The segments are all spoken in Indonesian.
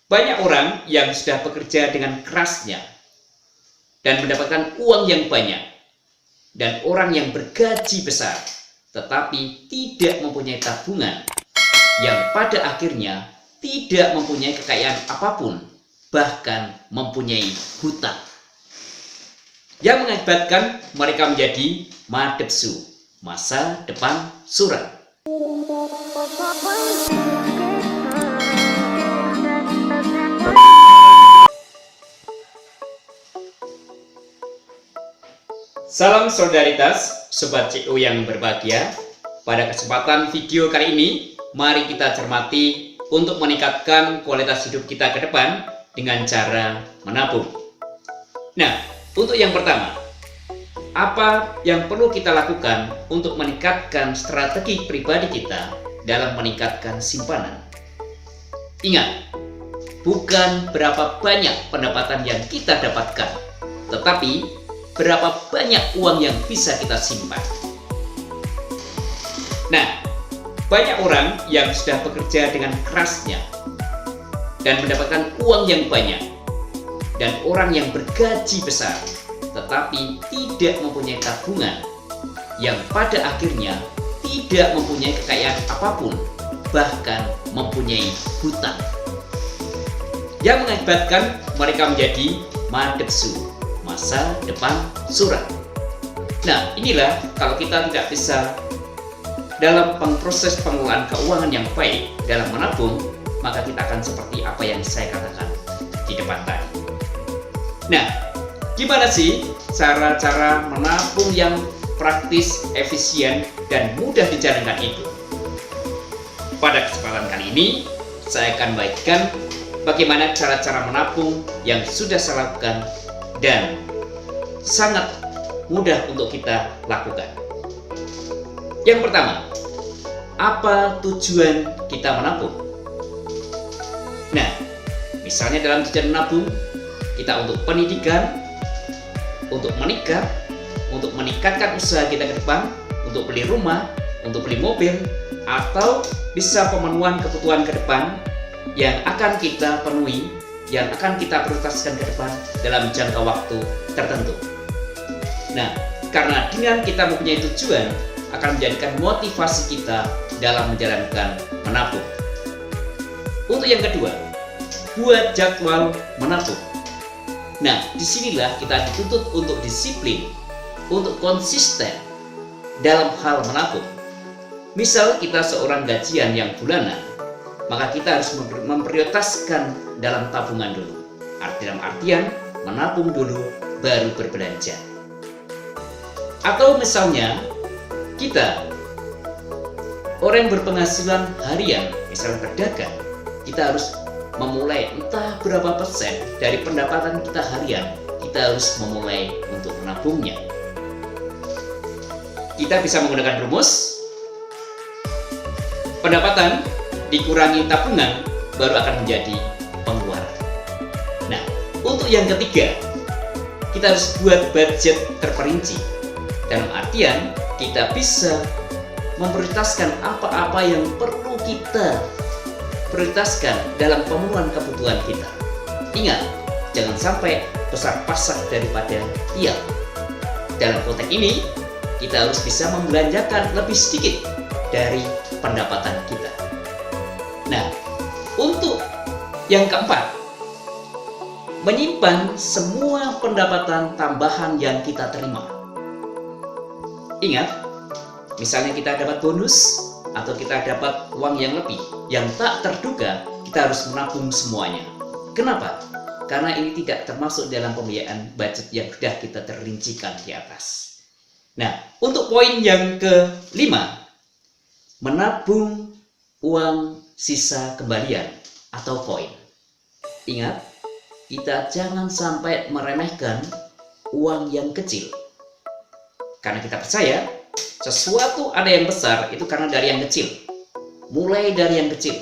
Banyak orang yang sudah bekerja dengan kerasnya dan mendapatkan uang yang banyak, dan orang yang bergaji besar tetapi tidak mempunyai tabungan, yang pada akhirnya tidak mempunyai kekayaan apapun, bahkan mempunyai hutang, yang mengakibatkan mereka menjadi madepsu, masa depan suram. Salam solidaritas, Sobat CO yang berbahagia. Pada kesempatan video kali ini, mari kita cermati untuk meningkatkan kualitas hidup kita ke depan dengan cara menabung. Nah, untuk yang pertama, apa yang perlu kita lakukan untuk meningkatkan strategi pribadi kita dalam meningkatkan simpanan? Ingat, bukan berapa banyak pendapatan yang kita dapatkan, tetapi berapa banyak uang yang bisa kita simpan. Nah, banyak orang yang sudah bekerja dengan kerasnya dan mendapatkan uang yang banyak, dan orang yang bergaji besar tetapi tidak mempunyai tabungan, yang pada akhirnya tidak mempunyai kekayaan apapun, bahkan mempunyai hutang, yang mengakibatkan mereka menjadi madepsu, masa depan suram. Nah, inilah kalau kita tidak bisa dalam proses pengelolaan keuangan yang baik dalam menabung, maka kita akan seperti apa yang saya katakan di depan tadi. Nah, gimana sih cara-cara menabung yang praktis, efisien, dan mudah dijalankan itu? Pada kesempatan kali ini, saya akan bagikan bagaimana cara-cara menabung yang sudah saya lakukan dan sangat mudah untuk kita lakukan. Yang pertama, apa tujuan kita menabung? Nah, misalnya dalam tujuan menabung, kita untuk pendidikan, untuk menikah, untuk meningkatkan usaha kita ke depan, untuk beli rumah, untuk beli mobil, atau bisa pemenuhan kebutuhan ke depan yang akan kita penuhi, yang akan kita prioritaskan ke depan dalam jangka waktu tertentu. Nah, karena dengan kita mempunyai tujuan, akan menjadikan motivasi kita dalam menjalankan menabung. Untuk yang kedua, buat jadwal menabung. Nah, disinilah kita dituntut untuk disiplin, untuk konsisten dalam hal menabung. Misal kita seorang gajian yang bulanan, maka kita harus memprioritaskan dalam tabungan dulu. Dalam artian menabung dulu baru berbelanja. Atau misalnya kita orang yang berpenghasilan harian, misalnya berdagang, kita harus memulai entah berapa persen dari pendapatan kita harian, kita harus memulai untuk menabungnya. Kita bisa menggunakan rumus pendapatan dikurangi tabungan baru akan menjadi pengeluaran. Nah, untuk yang ketiga, kita harus buat budget terperinci. Dalam artian, kita bisa memprioritaskan apa-apa yang perlu kita prioritaskan dalam pemenuhan kebutuhan kita. Ingat, jangan sampai besar pasak daripada tiang. Dalam konteks ini, kita harus bisa membelanjakan lebih sedikit dari pendapatan kita. Nah, untuk yang keempat, menyimpan semua pendapatan tambahan yang kita terima. Ingat, misalnya kita dapat bonus atau kita dapat uang yang lebih yang tak terduga, kita harus menabung semuanya. Kenapa? Karena ini tidak termasuk dalam pembiayaan budget yang sudah kita terincikan di atas. Nah, untuk poin yang kelima, menabung uang sisa kembalian atau koin. Ingat, kita jangan sampai meremehkan uang yang kecil. Karena kita percaya sesuatu ada yang besar itu karena dari yang kecil. Mulai dari yang kecil.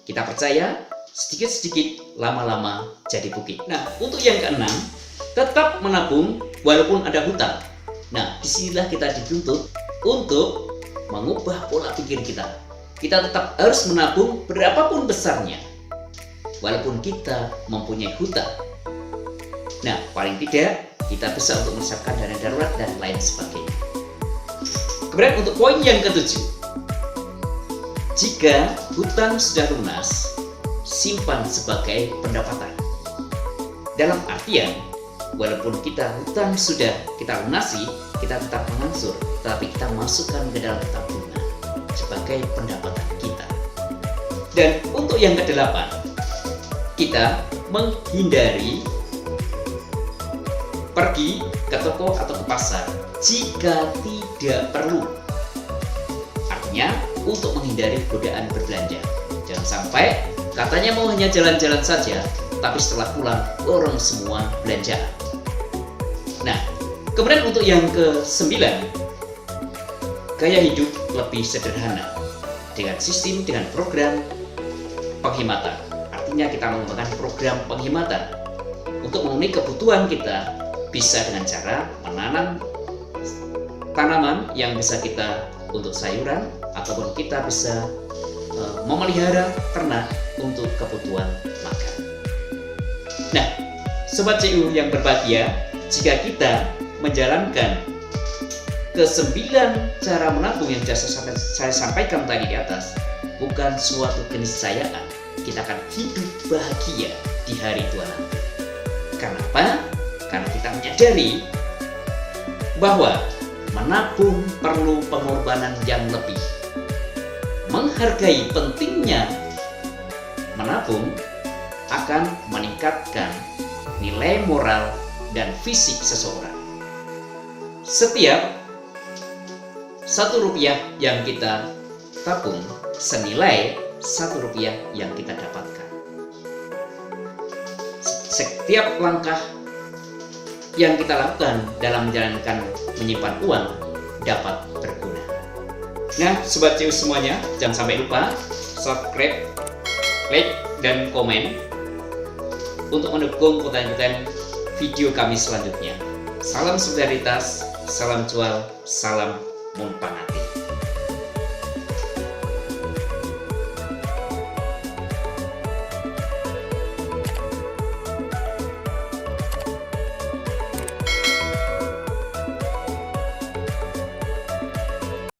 Kita percaya sedikit-sedikit lama-lama jadi bukit. Nah, untuk yang keenam, tetap menabung walaupun ada hutang. Nah, disinilah kita dituntut untuk mengubah pola pikir kita. Kita tetap harus menabung berapapun besarnya. walaupun kita mempunyai hutang. Nah, paling tidak kita bisa untuk menyiapkan dana darurat dan lain sebagainya. Kemudian untuk poin yang ketujuh, jika hutang sudah lunas, simpan sebagai pendapatan. Dalam artian, walaupun kita hutang sudah kita lunasi, kita tetap mengangsur, tapi kita masukkan ke dalam tabungan sebagai pendapatan kita. Dan untuk yang kedelapan, kita menghindari pergi ke toko atau ke pasar jika tidak perlu. Artinya, untuk menghindari godaan berbelanja. Jangan sampai katanya mau hanya jalan-jalan saja, tapi setelah pulang borong semua belanjaan. Nah, kemudian untuk yang ke-9, gaya hidup lebih sederhana dengan sistem, dengan program penghematan. Artinya kita menggunakan program penghematan untuk memenuhi kebutuhan kita, bisa dengan cara menanam tanaman yang bisa kita untuk sayuran, ataupun kita bisa memelihara ternak untuk kebutuhan makan. Nah, Sobat CU yang berbahagia, jika kita menjalankan ke-9 cara menabung yang saya sampaikan tadi di atas, bukan suatu keniscayaan kita akan hidup bahagia di hari tua nanti. Kenapa? Karena kita menyadari bahwa menabung perlu pengorbanan yang lebih. Menghargai pentingnya menabung akan meningkatkan nilai moral dan fisik seseorang. Setiap Rp1 yang kita tabung senilai Rp1 yang kita dapatkan. Setiap langkah yang kita lakukan dalam menjalankan menyimpan uang dapat berguna. Nah, Sobat CU semuanya, jangan sampai lupa subscribe, like, dan komen untuk mendukung konten-konten video kami selanjutnya. Salam solidaritas, salam jual, salam mumpangati.